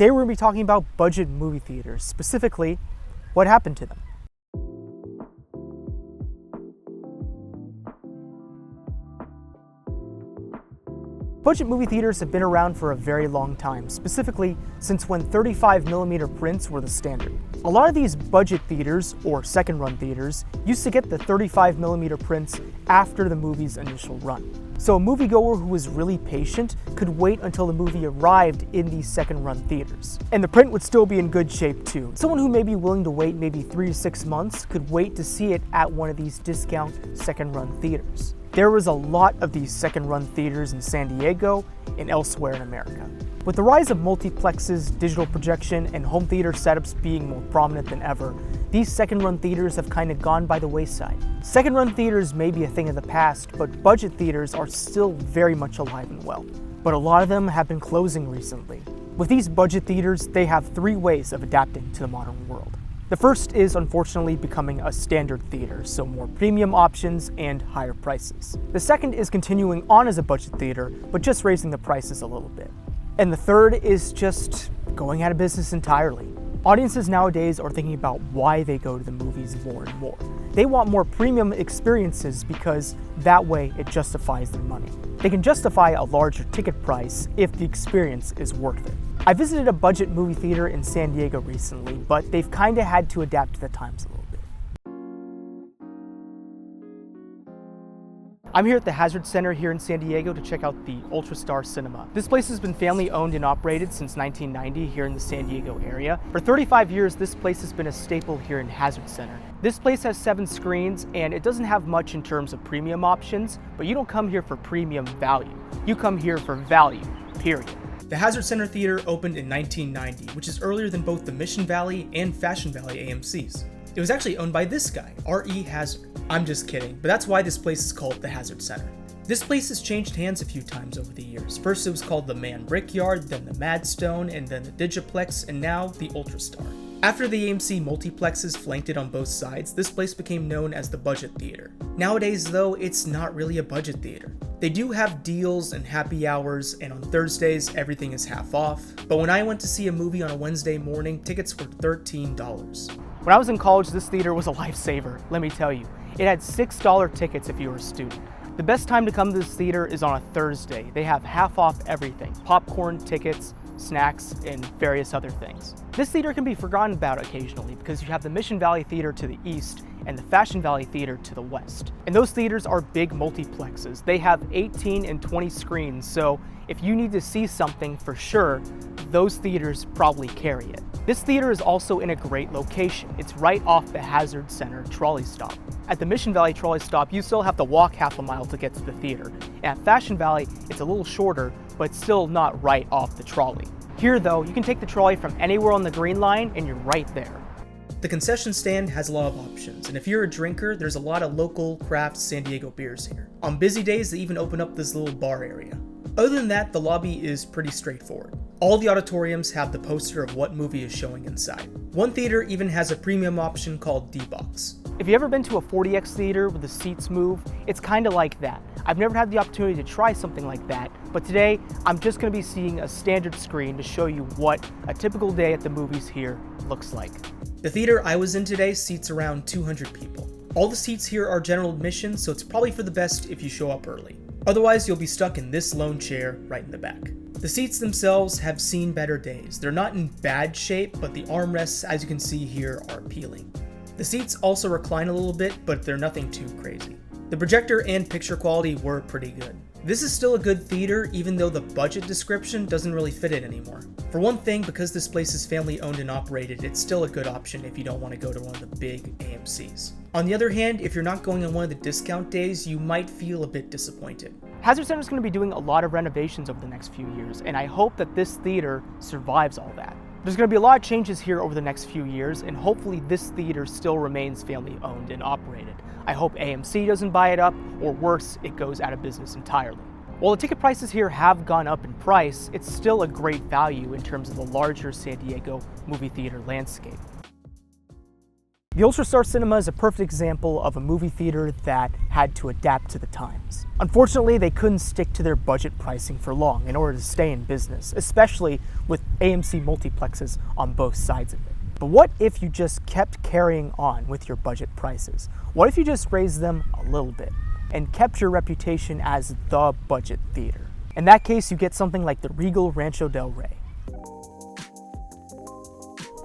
Today we're going to be talking about budget movie theaters, specifically what happened to them. Budget movie theaters have been around for a very long time, specifically since when 35mm prints were the standard. A lot of these budget theaters, or second-run theaters, used to get the 35mm prints after the movie's initial run. So a moviegoer who was really patient could wait until the movie arrived in these second-run theaters. And the print would still be in good shape too. Someone who may be willing to wait maybe 3 to 6 months could wait to see it at one of these discount second-run theaters. There was a lot of these second-run theaters in San Diego and elsewhere in America. With the rise of multiplexes, digital projection, and home theater setups being more prominent than ever, these second-run theaters have kind of gone by the wayside. Second-run theaters may be a thing of the past, but budget theaters are still very much alive and well. But a lot of them have been closing recently. With these budget theaters, they have 3 ways of adapting to the modern world. The first is unfortunately becoming a standard theater, so more premium options and higher prices. The second is continuing on as a budget theater, but just raising the prices a little bit. And the third is just going out of business entirely. Audiences nowadays are thinking about why they go to the movies more and more. They want more premium experiences because that way it justifies their money. They can justify a larger ticket price if the experience is worth it. I visited a budget movie theater in San Diego recently, but they've kind of had to adapt to the times a little bit. I'm here at the Hazard Center here in San Diego to check out the UltraStar Cinema. This place has been family owned and operated since 1990 here in the San Diego area. For 35 years, this place has been a staple here in Hazard Center. This place has 7 screens and it doesn't have much in terms of premium options, but you don't come here for premium value. You come here for value, period. The Hazard Center Theater opened in 1990, which is earlier than both the Mission Valley and Fashion Valley AMCs. It was actually owned by this guy, R.E. Hazard. I'm just kidding, but that's why this place is called the Hazard Center. This place has changed hands a few times over the years. First it was called the Man Brickyard, then the Madstone, and then the Digiplex, and now the UltraStar. After the AMC multiplexes flanked it on both sides, this place became known as the Budget Theater. Nowadays though, it's not really a budget theater. They do have deals and happy hours, and on Thursdays everything is half off, but when I went to see a movie on a Wednesday morning, tickets were $13. When I was in college, this theater was a lifesaver, let me tell you. It had $6 tickets if you were a student. The best time to come to this theater is on a Thursday. They have half off everything, popcorn, tickets, snacks, and various other things. This theater can be forgotten about occasionally because you have the Mission Valley Theater to the east and the Fashion Valley Theater to the west. And those theaters are big multiplexes. They have 18 and 20 screens, so if you need to see something for sure, those theaters probably carry it. This theater is also in a great location. It's right off the Hazard Center trolley stop. At the Mission Valley trolley stop, you still have to walk half a mile to get to the theater. And at Fashion Valley, it's a little shorter, but still not right off the trolley. Here though, you can take the trolley from anywhere on the Green Line and you're right there. The concession stand has a lot of options, and if you're a drinker, there's a lot of local craft San Diego beers here. On busy days, they even open up this little bar area. Other than that, the lobby is pretty straightforward. All the auditoriums have the poster of what movie is showing inside. One theater even has a premium option called D-Box. If you've ever been to a 40X theater where the seats move, it's kind of like that. I've never had the opportunity to try something like that, but today I'm just going to be seeing a standard screen to show you what a typical day at the movies here looks like. The theater I was in today seats around 200 people. All the seats here are general admission, so it's probably for the best if you show up early. Otherwise, you'll be stuck in this lone chair right in the back. The seats themselves have seen better days. They're not in bad shape, but the armrests, as you can see here, are peeling. The seats also recline a little bit, but they're nothing too crazy. The projector and picture quality were pretty good. This is still a good theater, even though the budget description doesn't really fit it anymore. For one thing, because this place is family owned and operated, it's still a good option if you don't want to go to one of the big AMCs. On the other hand, if you're not going on one of the discount days, you might feel a bit disappointed. Hazard Center is going to be doing a lot of renovations over the next few years, and I hope that this theater survives all that. There's going to be a lot of changes here over the next few years, and hopefully this theater still remains family owned and operated. I hope AMC doesn't buy it up, or worse, it goes out of business entirely. While the ticket prices here have gone up in price, it's still a great value in terms of the larger San Diego movie theater landscape. The UltraStar Cinema is a perfect example of a movie theater that had to adapt to the times. Unfortunately, they couldn't stick to their budget pricing for long in order to stay in business, especially with AMC multiplexes on both sides of it. But what if you just kept carrying on with your budget prices? What if you just raised them a little bit and kept your reputation as the budget theater? In that case, you get something like the Regal Rancho del Rey.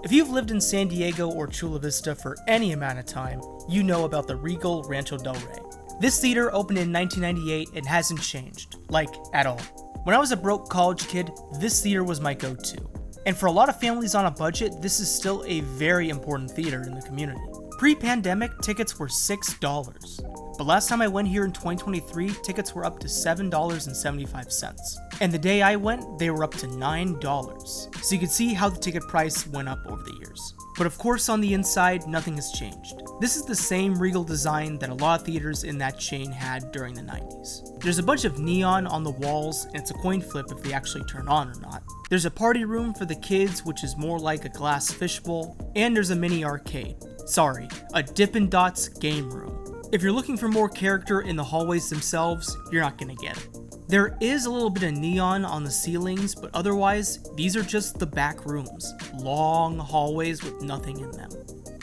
If you've lived in San Diego or Chula Vista for any amount of time, you know about the Regal Rancho del Rey. This theater opened in 1998 and hasn't changed, like, at all. When I was a broke college kid, this theater was my go-to. And for a lot of families on a budget, this is still a very important theater in the community. Pre-pandemic, tickets were $6. But last time I went here in 2023, tickets were up to $7.75. And the day I went, they were up to $9. So you can see how the ticket price went up over the years. But of course, on the inside, nothing has changed. This is the same Regal design that a lot of theaters in that chain had during the 90s. There's a bunch of neon on the walls, and it's a coin flip if they actually turn on or not. There's a party room for the kids, which is more like a glass fishbowl, and there's a mini arcade. Sorry, a Dippin' Dots game room. If you're looking for more character in the hallways themselves, you're not gonna get it. There is a little bit of neon on the ceilings, but otherwise, these are just the back rooms. Long hallways with nothing in them.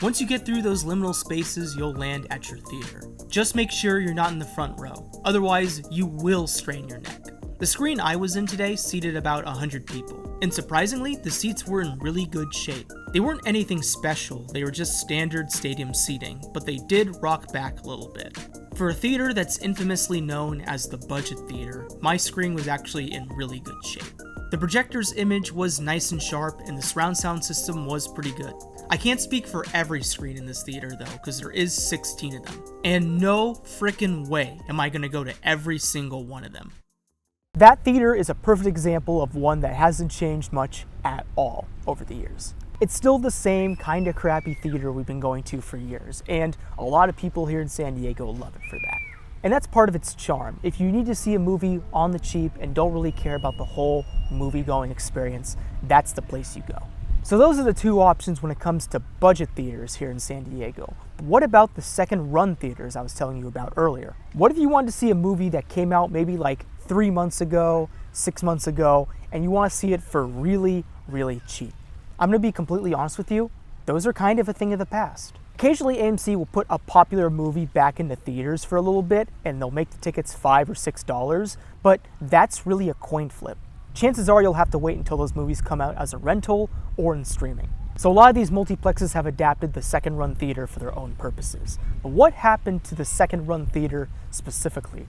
Once you get through those liminal spaces, you'll land at your theater. Just make sure you're not in the front row, otherwise you will strain your neck. The screen I was in today seated about 100 people, and surprisingly, the seats were in really good shape. They weren't anything special, they were just standard stadium seating, but they did rock back a little bit. For a theater that's infamously known as the budget theater, my screen was actually in really good shape. The projector's image was nice and sharp, and the surround sound system was pretty good. I can't speak for every screen in this theater though, because there is 16 of them. And no frickin' way am I gonna go to every single one of them. That theater is a perfect example of one that hasn't changed much at all over the years. It's still the same kind of crappy theater we've been going to for years, and a lot of people here in San Diego love it for that. And that's part of its charm. If you need to see a movie on the cheap and don't really care about the whole movie-going experience, that's the place you go. So those are the two options when it comes to budget theaters here in San Diego. But what about the second-run theaters I was telling you about earlier? What if you wanted to see a movie that came out maybe like 3 months ago, 6 months ago, and you want to see it for really, really cheap? I'm going to be completely honest with you, those are kind of a thing of the past. Occasionally AMC will put a popular movie back into theaters for a little bit and they'll make the tickets $5 or $6, but that's really a coin flip. Chances are you'll have to wait until those movies come out as a rental or in streaming. So a lot of these multiplexes have adapted the second run theater for their own purposes. But what happened to the second run theater specifically?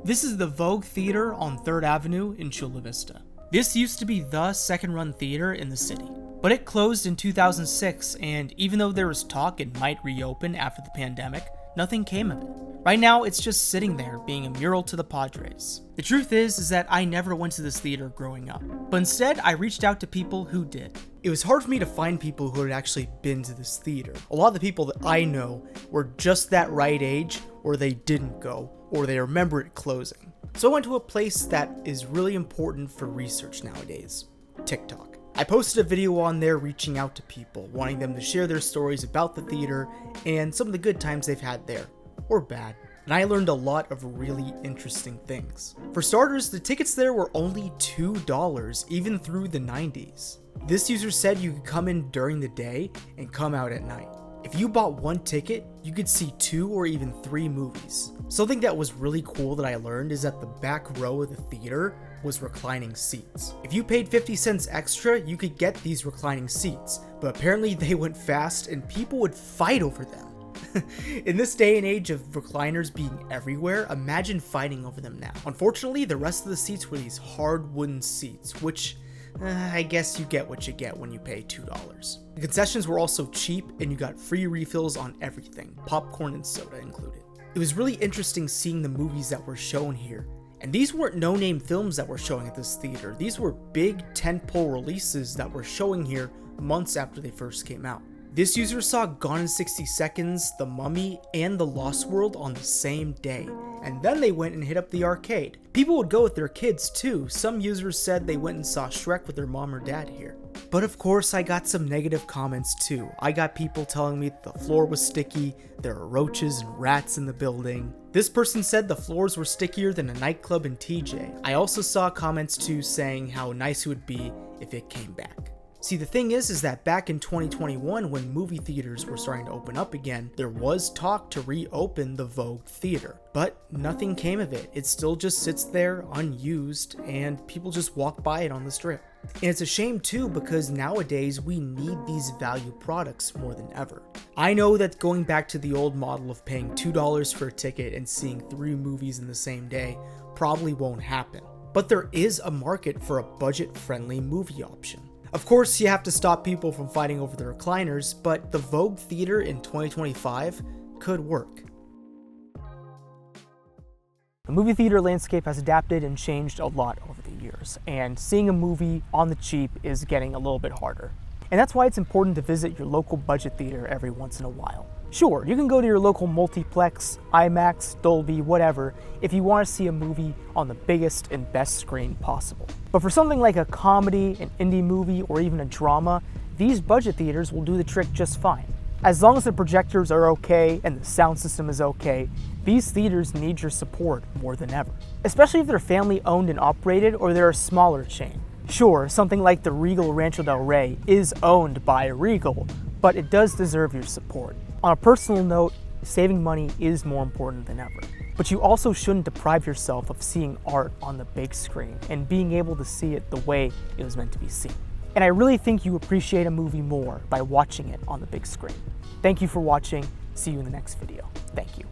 This is the Vogue Theater on 3rd Avenue in Chula Vista. This used to be the second-run theater in the city, but it closed in 2006, and even though there was talk it might reopen after the pandemic, nothing came of it. Right now, it's just sitting there, being a mural to the Padres. The truth is that I never went to this theater growing up, but instead I reached out to people who did. It was hard for me to find people who had actually been to this theater. A lot of the people that I know were just that right age, or they didn't go, or they remember it closing. So I went to a place that is really important for research nowadays, TikTok. I posted a video on there reaching out to people, wanting them to share their stories about the theater and some of the good times they've had there, or bad. And I learned a lot of really interesting things. For starters, the tickets there were only $2, even through the 90s. This user said you could come in during the day and come out at night. If you bought one ticket, you could see 2 or even 3 movies. Something that was really cool that I learned is that the back row of the theater was reclining seats. If you paid 50 cents extra, you could get these reclining seats, but apparently they went fast and people would fight over them. In this day and age of recliners being everywhere, imagine fighting over them now. Unfortunately, the rest of the seats were these hard wooden seats, which I guess you get what you get when you pay $2. The concessions were also cheap and you got free refills on everything, popcorn and soda included. It was really interesting seeing the movies that were shown here. And these weren't no-name films that were showing at this theater. These were big tentpole releases that were showing here months after they first came out. This user saw Gone in 60 Seconds, The Mummy, and The Lost World on the same day, and then they went and hit up the arcade. People would go with their kids too. Some users said they went and saw Shrek with their mom or dad here. But of course, I got some negative comments too. I got people telling me the floor was sticky, there are roaches and rats in the building. This person said the floors were stickier than a nightclub in TJ. I also saw comments too saying how nice it would be if it came back. See, the thing is that back in 2021, when movie theaters were starting to open up again, there was talk to reopen the Vogue Theater, but nothing came of it. It still just sits there unused and people just walk by it on the strip. And it's a shame too, because nowadays we need these value products more than ever. I know that going back to the old model of paying $2 for a ticket and seeing 3 movies in the same day probably won't happen, but there is a market for a budget-friendly movie option. Of course, you have to stop people from fighting over the recliners, but the Vogue Theater in 2025 could work. The movie theater landscape has adapted and changed a lot over the years, and seeing a movie on the cheap is getting a little bit harder. And that's why it's important to visit your local budget theater every once in a while. Sure, you can go to your local multiplex, IMAX, Dolby, whatever, if you want to see a movie on the biggest and best screen possible. But for something like a comedy, an indie movie, or even a drama, these budget theaters will do the trick just fine. As long as the projectors are okay and the sound system is okay, these theaters need your support more than ever. Especially if they're family owned and operated or they're a smaller chain. Sure, something like the Regal Rancho del Rey is owned by Regal, but it does deserve your support. On a personal note, saving money is more important than ever. But you also shouldn't deprive yourself of seeing art on the big screen and being able to see it the way it was meant to be seen. And I really think you appreciate a movie more by watching it on the big screen. Thank you for watching. See you in the next video. Thank you.